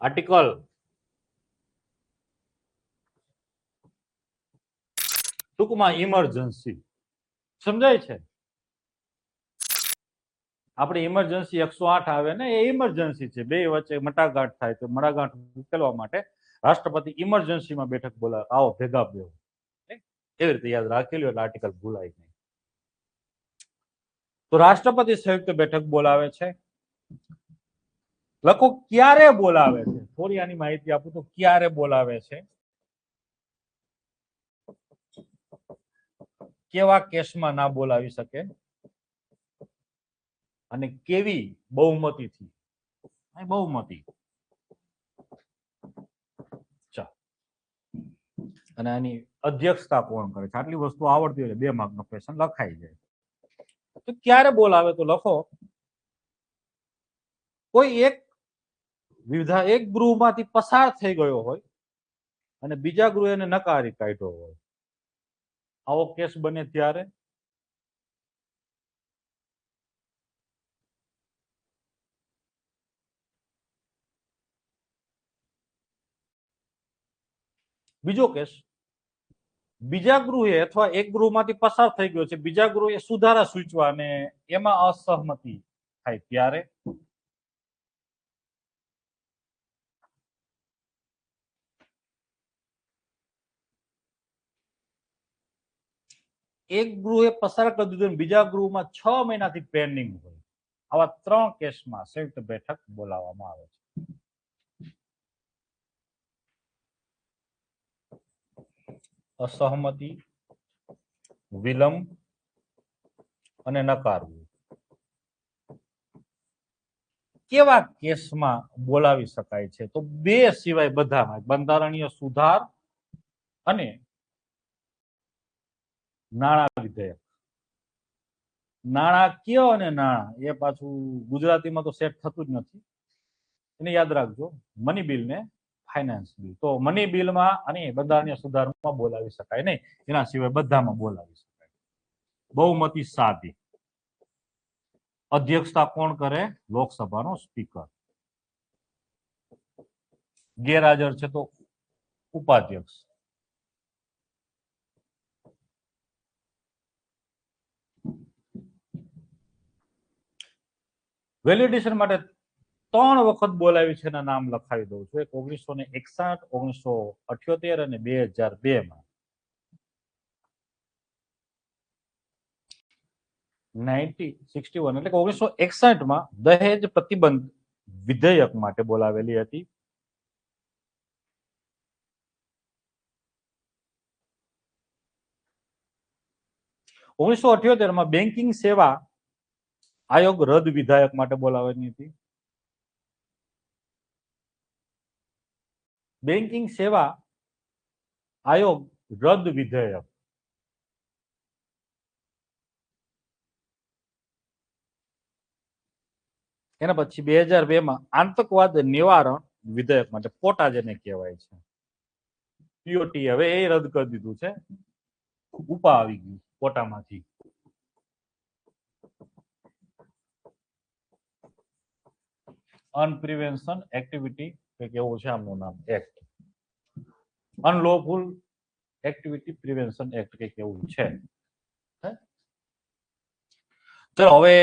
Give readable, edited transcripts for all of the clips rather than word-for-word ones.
Article ટૂંકમાં emergency સમજાય છે. આપણે ઇમરજન્સી 108 આવે ને એ ઇમરજન્સી છે, બે વચ્ચે મટાગાંઠ થાય તો મટાગાંઠ ઉકેલવા માટે રાષ્ટ્રપતિ ઇમરજન્સીમાં બેઠક બોલાવે, આવો ભેગા બેહો, એવી રીતે યાદ રાખેલું એટલે આર્ટિકલ ભૂલાય નહીં. તો રાષ્ટ્રપતિ સંયુક્ત બેઠક બોલાવે છે. લખો ક્યારે બોલાવે છે, થોડી આની માહિતી આપું તો ક્યારે બોલાવે છે, કેવા કેસમાં ના બોલાવી શકે અને કેવી બહુમતીથી. બહુમતી અને આની અધ્યક્ષતા કોણ કરે છે, આટલી વસ્તુ આવડતી હોય 2 માર્કનો ક્વેશ્ચન લખાઈ જાય. તો ક્યારે બોલાવે તો લખો કોઈ એક ગૃહમાંથી પસાર થઈ ગયો હોય અને બીજા ગૃહ એને નકારી કાઢ્યો હોય, આવો કેસ બને ત્યારે. બીજો કેસ, બીજા ગૃહે અથવા એક ગૃહમાંથી પસાર થઈ ગયો છે, બીજા ગૃહે સુધારા સૂચવા અને એમાં અસહમતિ થાય ત્યારે. એક ગૃહે પસાર કરી દીધું બીજા ગૃહમાં 6 મહિનાથી પેન્ડિંગ હોય, આવા 3 કેસમાં સંયુક્ત બેઠક બોલાવવામાં આવે છે. અસહમતિ, વિલંબ અને નકારવું. કેવા કેસમાં બોલાવી શકાય છે, તો 2 સિવાય બધામાં બંધારણીય સુધાર અને નાણાં વિધેયક. નાણાકીય અને નાણાં એ પાછું ગુજરાતીમાં તો સેટ થતું જ નથી, એને યાદ રાખજો, મની બિલ ને ફાઇનાન્સ બિલ. તો મની બિલમાં અને બંધારણીય સુધારમાં બોલાવી શકાય નહીં, એના સિવાય બધામાં બોલાવી શકાય. બહુમતી સાદી. અધ્યક્ષતા કોણ કરે, લોકસભાનો સ્પીકર. ગેરહાજર છે તો ઉપાધ્યક્ષ. વેલિડેશન માટે 3 વખત બોલાવી છે એના નામ લખાવી દઉં છું. એક 1961, 1978 અને 2002 1961 એટલે કે 1961 દહેજ પ્રતિબંધ વિધેયક માટે બોલાવેલી હતી. ઓગણીસો 78 બેન્કિંગ સેવા આયોગ રદ વિધેયક માટે બોલાવેલી હતી. બેન્કિંગ સેવા આયોગ રદ વિધેયક. એના પછી 2002 આતંકવાદ નિવારણ વિધેયક માટે, પોટા જેને કહેવાય છે, પીઓટી, હવે એ રદ કરી દીધું છે, ઉપા આવી ગયું પોટામાંથી. અનપ્રિવેન્શન એક્ટિવિટી કંઈક એવું છે આમનું નામ, act. Unlawful activity prevention act કંઈક એવું છે. ચલો હવે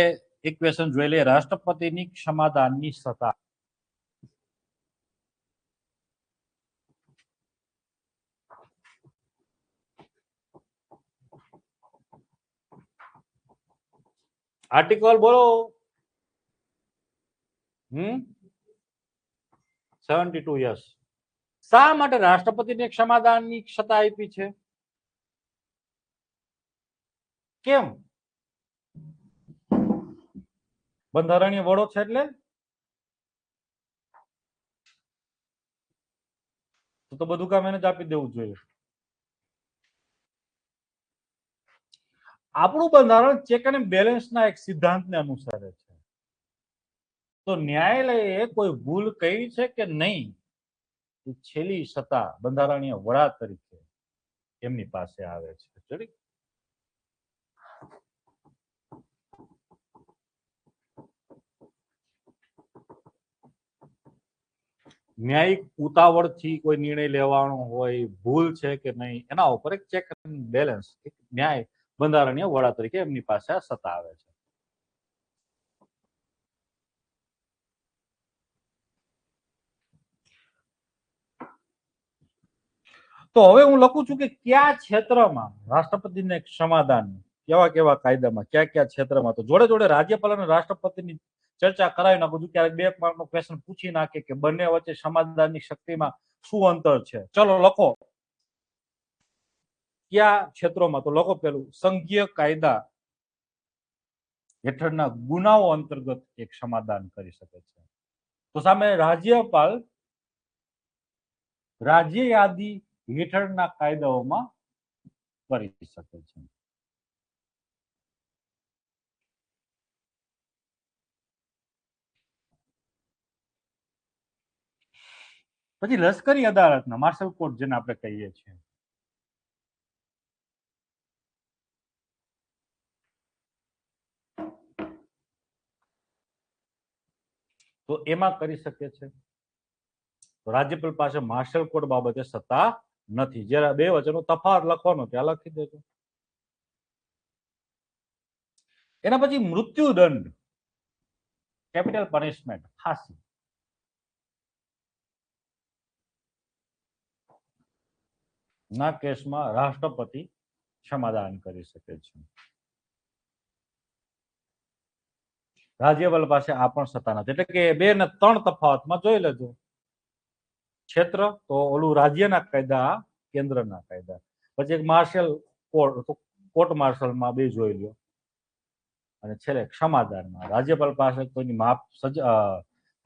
એક ક્વેશ્ચન જોઈ લઈએ. રાષ્ટ્રપતિની ક્ષમાદાનની સત્તા. આર્ટિકલ બોલો. 72 યસ. શા માટે રાષ્ટ્રપતિને ક્ષમાદાનની સત્તા આપી છે, કેમ? બંધારણીય વડો છે એટલે તો બધું કામ એને જ આપી દેવું જોઈએ. આપણું બંધારણ ચેક અને બેલેન્સના એક સિદ્ધાંતને અનુસરે છે. તો ન્યાયાલયે કોઈ ભૂલ કરી છે કે નહીં, છેલ્લી સત્તા બંધારણીય વડા તરીકે એમની પાસે આવે છે. ન્યાયિક ઉતાવળથી કોઈ નિર્ણય લેવાનો હોય, ભૂલ છે કે નહીં, એના ઉપર એક ચેક એન્ડ બેલેન્સ, એક ન્યાય બંધારણીય વડા તરીકે એમની પાસે આ સત્તા આવે છે. તો હવે હું લખું છું કે કયા ક્ષેત્રમાં રાષ્ટ્રપતિને સમાધાન, કેવા કેવા કાયદામાં, કયા કયા ક્ષેત્રમાં. તો જોડે જોડે રાજ્યપાલ અને રાષ્ટ્રપતિની ચર્ચા કરાવી નાખું છું. ક્યારેક 2 માર્કનો ક્વેશ્ચન પૂછી નાખે કે બંને વચ્ચે સમાધાનની શક્તિમાં શું અંતર છે. ચલો લખો કયા ક્ષેત્રોમાં. તો લખો પેલું, સંઘીય કાયદા હેઠળના ગુનાઓ અંતર્ગત એક સમાધાન કરી શકે છે. તો સામે રાજ્યપાલ રાજ્ય યાદી હેઠળના કાયદાઓમાં કરી શકે છે. પછી લશ્કરી અદાલતના માર્શલ કોર્ટ જેને આપણે કહીએ છીએ, તો એમાં કરી શકે છે. રાજ્યપાલ પાસે માર્શલ કોર્ટ બાબતે સત્તા નથી. જયારે બે વચ્ચેનો તફાવત લખવાનો ત્યાં લખી દેજો. એના પછી મૃત્યુદંડ, કેપિટલ પનિશમેન્ટ, ફાંસી. ના કેસમાં રાષ્ટ્રપતિ સમાધાન કરી શકે છે. રાજ્યપાલ પાસે આ પણ સત્તા નથી. એટલે કે 2 ને 3 તફાવતમાં જોઈ લેજો. ક્ષેત્ર તો ઓલું રાજ્યના કાયદા, કેન્દ્રના કાયદા. પછી એક માર્શલ કોર્ટ, કોર્ટ માર્શલમાં 2 જોઈ લો. અને છેલ્લે સમાધાનમાં રાજ્યપાલ પાસે કોઈની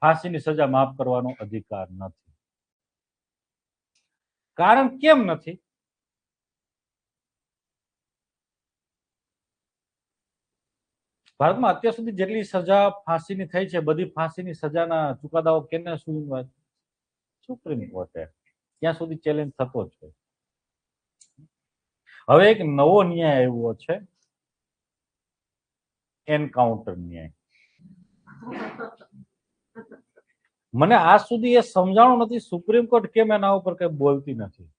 ફાંસીની સજા માફ કરવાનો અધિકાર નથી. કારણ કેમ નથી? ભારતમાં અત્યાર સુધી જેટલી સજા ફાંસીની થઈ છે, બધી ફાંસીની સજાના ચુકાદાઓ કેને સુધી? સુપ્રીમ કોર્ટે. ત્યાં સુધી ચેલેન્જ થતો છે. હવે એક નવો ન્યાય આવ્યો છે, એન્કાઉન્ટર ન્યાય. મને આજ સુધી એ સમજાણું નથી સુપ્રીમ કોર્ટ કેમ એના ઉપર કઈ બોલતી નથી.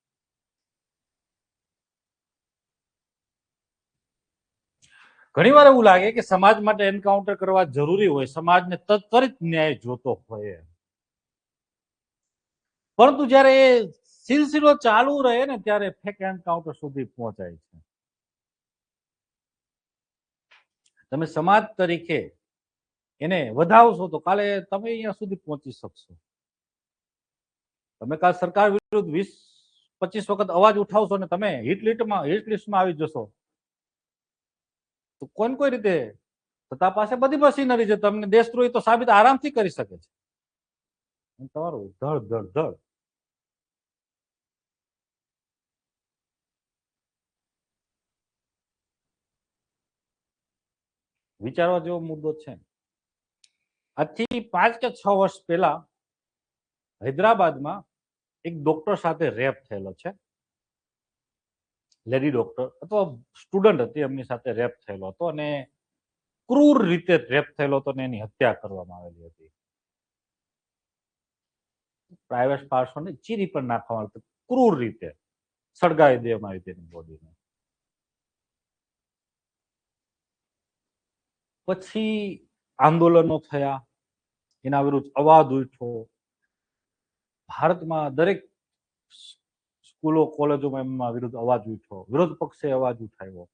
ઘણીવાર એવું લાગે કે સમાજ માટે એન્કાઉન્ટર કરવા જરૂરી હોય, સમાજને ત્વરિત ન્યાય જોતો હોય, પરંતુ જયારે એ સિલસિલો ચાલુ રહે ને ત્યારે ફેક એન્કાઉન્ટર સુધી પહોંચાય છે. તમે સમાજ તરીકે એને વધાવશો તો કાલે તમે અહીંયા સુધી પહોંચી શકશો. તમે કાલ સરકાર વિરુદ્ધ 20-25 વખત અવાજ ઉઠાવશો ને તમે હિટ લિસ્ટમાં આવી જશો, તો કોઈ રીતે સત્તા પાસે બધી મશીનરી છે, તમને દેશદ્રોહી તો સાબિત આરામથી કરી શકે છે. તમારું ધડ ધડ ધડ. વિચારવા જેવો મુદ્દો છે. આજથી 5 કે 6 વર્ષ પહેલા હૈદરાબાદમાં એક ડોક્ટર સાથે રેપ થયેલો છે. લેડી ડોક્ટર અથવા સ્ટુડન્ટ હતી, એમની સાથે રેપ થયેલો હતો અને ક્રૂર રીતે રેપ થયેલો હતો અને એની હત્યા કરવામાં આવેલી હતી. પ્રાઇવેટ પાર્ટ્સને ચીરી પર નાખવામાં આવ્યું, ક્રૂર રીતે સળગાવી દેવામાં આવી તેની બોડીને. પછી આંદોલનો થયા, એના વિરુદ્ધ અવાજ ઉઠ્યો. ભારતમાં દરેક સ્કૂલો કોલેજોમાં એમના વિરુદ્ધ અવાજ ઉઠ્યો, વિરોધ પક્ષે અવાજ ઉઠાવ્યો.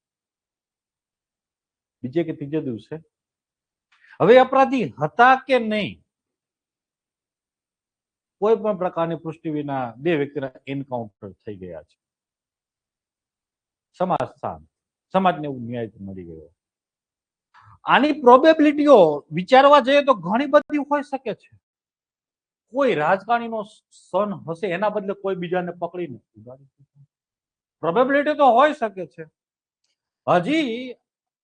બીજે કે ત્રીજે દિવસે હવે અપરાધી હતા કે નહીં, કોઈ પણ પ્રકારની પુષ્ટિ વિના 2 વ્યક્તિના એન્કાઉન્ટર થઈ ગયા છે. સમાજ શાંત, સમાજને એવું ન્યાય મળી ગયો. આની પ્રોબેબિલિટીઓ વિચારવા જઈએ તો ઘણી બધી હોઈ શકે છે. કોઈ રાજકારણીનો સન હશે, એના બદલે કોઈ બીજાને પકડીને પ્રોબેબિલિટી તો હોઈ શકે છે. હજી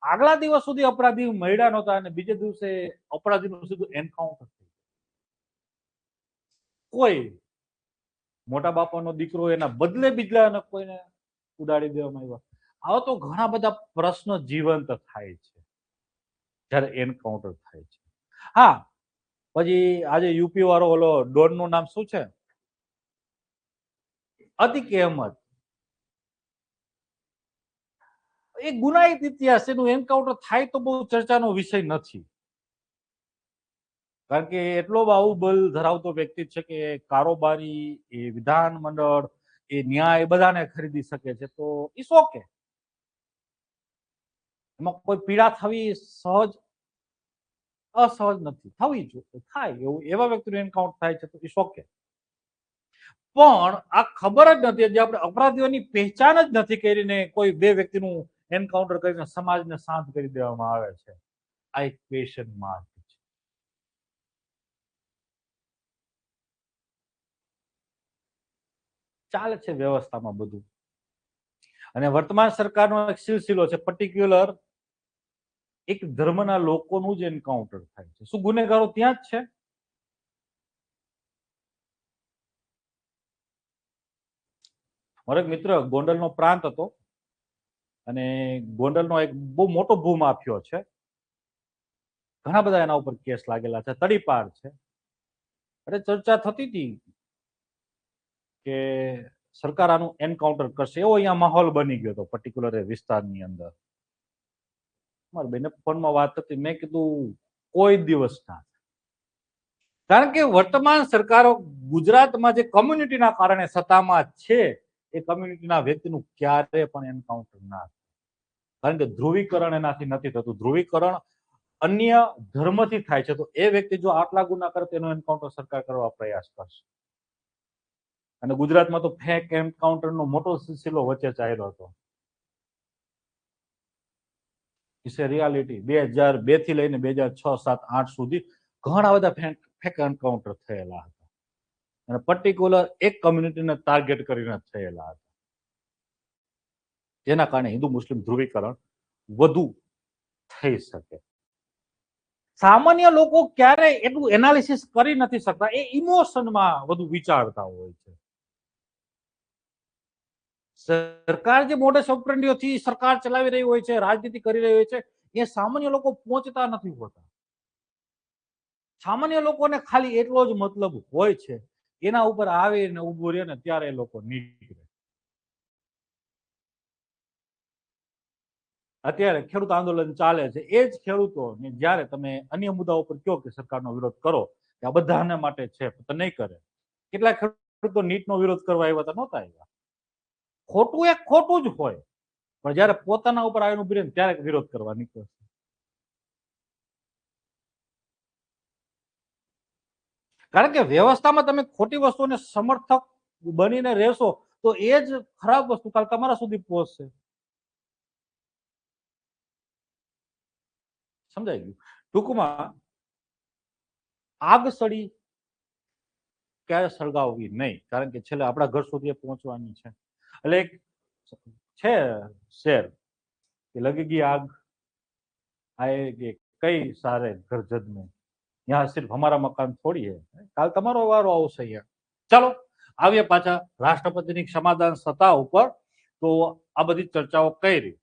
આગલા દિવસ સુધી અપરાધી મળ્યા નહોતા અને બીજે દિવસે અપરાધીનું સીધું એન્કાઉન્ટર થયું. કોઈ મોટા બાપાનો દીકરો એના બદલે બીજા કોઈને ઉડાડી દેવામાં આવ્યા. આવા તો ઘણા બધા પ્રશ્નો જીવંત થાય છે જ્યારે એન્કાઉન્ટર થાય છે. હા, પછી આજે યુપી વાળો ઓલો ડોન નું નામ શું છે, અતિક અહેમદ, એ ગુનાહિત ઇતિહાસ, એનું એન્કાઉન્ટર થાય તો બહુ ચર્ચાનો વિષય નથી, કારણ કે એટલો બાહુબલ ધરાવતો વ્યક્તિ છે કે કારોબારી, એ વિધાનમંડળ, એ ન્યાય બધાને ખરીદી શકે છે, તો ઇટ્સ ઓકે, એમાં કોઈ પીડા થવી સહજ અસહજ નથી, થવી જોઈએ, થાય એવું એવા વ્યક્તિનું એન્કાઉન્ટર થાય છે તો ઇટ્સ ઓકે, પણ આ ખબર જ નથી, જે આપણે અપરાધીઓની પહેચાન જ નથી કરીને કોઈ બે વ્યક્તિનું એન્કાઉન્ટર કરીને સમાજને શાંત કરી દેવામાં આવે છે, આ એક ક્વેશ્ચન માર્ક છે. ચાલે છે વ્યવસ્થામાં બધું, અને વર્તમાન સરકારનો એક સિલસિલો છે, પર્ટિક્યુલર એક ધર્મના લોકોનું જ એન્કાઉન્ટર થાય છે. શું ગુનેગારો ત્યાં જ છે? મારો એક મિત્ર ગોંડલનો પ્રાંત હતો, અને ગોંડલનો એક બહુ મોટો ભૂમાફિયો છે, ઘણા બધા એના ઉપર કેસ લાગેલા છે, તડીપાર છે. અરે ચર્ચા થતી હતી કે સરકાર આનું એન્કાઉન્ટર કરશે, એવો અહીંયા માહોલ બની ગયો હતો પર્ટિક્યુલર વિસ્તારની અંદર. મારા બેને ફોનમાં વાત હતી, મેં કીધું કોઈ દિવસ ના, કારણ કે વર્તમાન સરકારો ગુજરાતમાં જે કમ્યુનિટીના કારણે સત્તામાં છે, એ કમ્યુનિટીના વ્યક્તિનું ક્યારે પણ એન્કાઉન્ટર ના, કારણ કે ધ્રુવીકરણ એનાથી નથી થતું. ધ્રુવીકરણ અન્ય ધર્મથી થાય છે, તો એ વ્યક્તિ જો આટલા ગુના કરે તેનો એન્કાઉન્ટર સરકાર કરવા પ્રયાસ કરશે. અને ગુજરાતમાં તો ફેક એન્કાઉન્ટરનો મોટો સિલસિલો વચ્ચે ચાલ્યો હતો. રિયાલિટી 2002 થી લઈને 2006, 7, 8 સુધી ઘણા બધા ફેક એન્કાઉન્ટર થયેલા હતા, અને પર્ટિક્યુલર એક કમ્યુનિટીને ટાર્ગેટ કરીને થયેલા હતા, જેના કારણે હિન્દુ મુસ્લિમ ધ્રુવીકરણ વધુ થઈ શકે. સામાન્ય લોકો ક્યારે એટલું એનાલિસિસ કરી નથી શકતા, એ ઇમોશનમાં વધુ વિચારતા હોય છે. સરકાર જે મોડસ ઓપરેન્ડીઓથી સરકાર ચલાવી રહી હોય છે, રાજનીતિ કરી રહી હોય છે, એ સામાન્ય લોકો પહોંચતા નથી હોતા. સામાન્ય લોકોને ખાલી એટલો જ મતલબ હોય છે, એના ઉપર આવીને ઉભું રહે ને ત્યારે એ લોકો નીકળે. અત્યારે ખેડૂત આંદોલન ચાલે છે, એ જ ખેડૂતોને જ્યારે તમે અન્ય મુદ્દાઓ પર કહો કે સરકારનો વિરોધ કરો, કે આ બધાને માટે છે, તો નહીં કરે. કેટલાક ખેડૂતો નીટનો વિરોધ કરવા આવ્યા હતા, નહોતા આવ્યા. ખોટું એક ખોટું જ હોય, પણ જયારે પોતાના ઉપર આવીને ઉભી રહે ત્યારે વિરોધ કરવા નીકળે. કારણ કે વ્યવસ્થામાં તમે ખોટી વસ્તુને સમર્થક બનીને રહેશો તો એ જ ખરાબ વસ્તુ કાલ તમારા સુધી પહોંચશે. સમજાઈ ગયું? ટૂંકમાં આગ સળી ક્યારે સળગાવવી નહીં, કારણ કે છેલ્લે આપણા ઘર સુધી પહોંચવાની છે. એટલે એક છે શેર કે લગેગી આગ આएगी કઈ સારે ઘર જદ में, यहाँ सिर्फ हमारा मकान थोड़ी है, કાલ તમારો વારો આવશે અહીંયા. ચાલો આવીએ પાછા રાષ્ટ્રપતિની ક્ષમાદાન સત્તા ઉપર. તો આ બધી ચર્ચાઓ કરી